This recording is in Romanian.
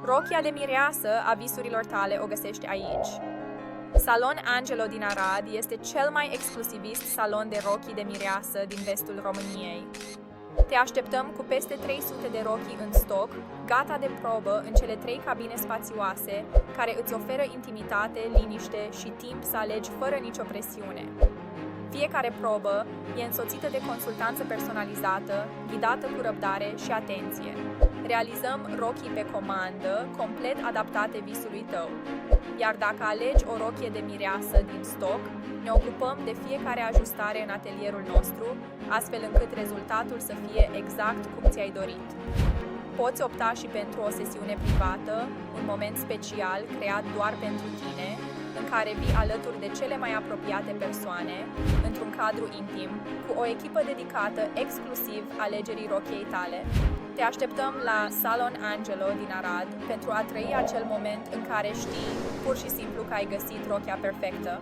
Rochia de mireasă a visurilor tale o găsești aici. Salon Angelo din Arad este cel mai exclusivist salon de rochii de mireasă din vestul României. Te așteptăm cu peste 300 de rochii în stoc, gata de probă în cele 3 cabine spațioase, care îți oferă intimitate, liniște și timp să alegi fără nicio presiune. Fiecare probă e însoțită de consultanță personalizată, ghidată cu răbdare și atenție. Realizăm rochii pe comandă, complet adaptate visului tău. Iar dacă alegi o rochie de mireasă din stoc, ne ocupăm de fiecare ajustare în atelierul nostru, astfel încât rezultatul să fie exact cum ți-ai dorit. Poți opta și pentru o sesiune privată, un moment special creat doar pentru tine, în care vii alături de cele mai apropiate persoane, într-un cadru intim, cu o echipă dedicată exclusiv alegerii rochiei tale. Te așteptăm la Salon Angelo din Arad pentru a trăi acel moment în care știi, pur și simplu, că ai găsit rochia perfectă.